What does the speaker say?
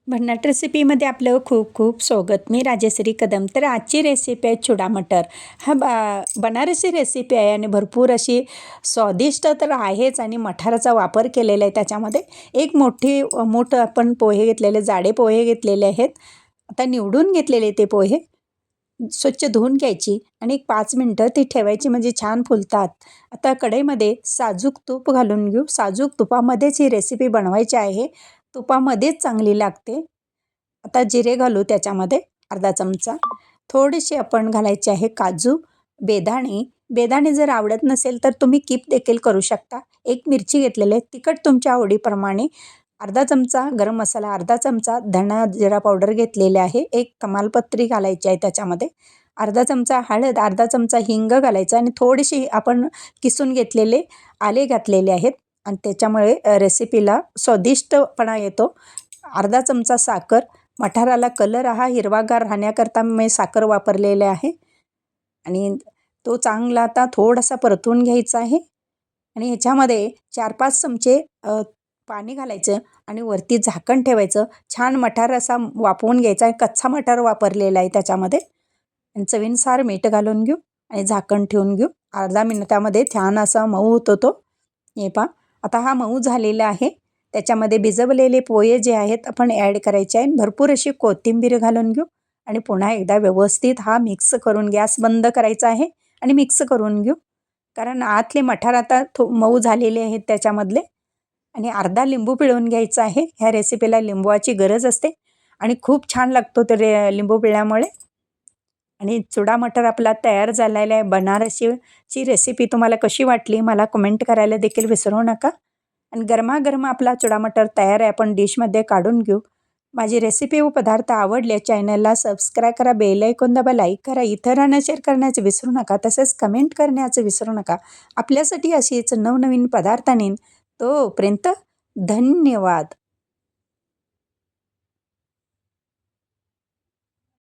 भन्नाट रेसिपीमध्ये आपलं खूप खूप स्वागत. मी राजश्री कदम. तर आजची रेसिपी आहे चिवडा मटर. हा बनारसी रेसिपी आहे आणि भरपूर अशी स्वादिष्ट तर आहेच आणि मटाराचा वापर केलेला आहे त्याच्यामध्ये. एक मोठं आपण पोहे घेतलेले, जाडे पोहे घेतलेले आहेत. आता निवडून घेतलेले ते पोहे स्वच्छ धुवून घ्यायची आणि एक 5 मिनटं ती ठेवायची म्हणजे छान फुलतात. आता कढईमध्ये साजूक तूप घालून घेऊ. साजूक तुपामध्येच ही रेसिपी बनवायची आहे. तुपामध्येच चांगली लागते. आता जिरे घालू त्याच्यामध्ये अर्धा चमचा. थोडेसे आपण घालायचे आहे काजू, बेदाणे. बेदाणे जर आवडत नसेल तर तुम्ही कीप देखील करू शकता. एक मिरची घेतलेली आहे. तिखट तुमच्या आवडीप्रमाणे. अर्धा चमचा गरम मसाला, अर्धा चमचा धना जिरा पावडर घेतलेले आहे. एक कमालपत्री घालायची आहे त्याच्यामध्ये. अर्धा चमचा हळद, अर्धा चमचा हिंग घालायचा आणि थोडीशी आपण किसून घेतलेले आले घातलेले आहेत आणि त्याच्यामुळे रेसिपीला स्वादिष्टपणा येतो. अर्धा चमचा साखर. मटाराला कलर हा हिरवागार राहण्याकरता मी साखर वापरलेले आहे आणि तो चांगला आता थोडासा परतून घ्यायचा आहे आणि ह्याच्यामध्ये 4-5 चमचे पाणी घालायचं आणि वरती झाकण ठेवायचं. छान मटार असा वाफवून घ्यायचा आहे. कच्चा मटार वापरलेला आहे त्याच्यामध्ये आणि चवीनुसार मीठ घालून घेऊ आणि झाकण ठेवून घेऊ. अर्धा मिनिटामध्ये छान असा मऊ होतो तो. हे पहा आता हा मऊ झालेला आहे. त्याच्यामध्ये भिजवलेले पोहे जे आहेत आपण ॲड करायचे आहे. भरपूर अशी कोथिंबीर घालून घेऊ आणि पुन्हा एकदा व्यवस्थित हा मिक्स करून गॅस बंद करायचा आहे आणि मिक्स करून घेऊ. कारण आतले मटार आता मऊ झालेले आहेत त्याच्यामधले. आणि अर्धा लिंबू पिळून घ्यायचा आहे. ह्या रेसिपीला लिंबूची गरज असते आणि खूप छान लागतो तर लिंबू पिळल्यामुळे. आणि चिवडा मटर आपला तयार झालेला आहे. बनारसीची रेसिपी तुम्हाला कशी वाटली मला कमेंट करायला देखील विसरू नका. आणि गरमागरम आपला चिवडा मटर तयार आहे. आपण डिशमध्ये काढून घेऊ. माझी रेसिपी व पदार्थ आवडले चॅनलला सबस्क्राईब करा, बेल आयकॉन दाबा, लाईक करा, इतरांना शेअर करण्याचं विसरू नका. तसेच कमेंट करण्याचं विसरू नका. आपल्यासाठी अशीच नवनवीन पदार्थ आणीन. तोपर्यंत धन्यवाद.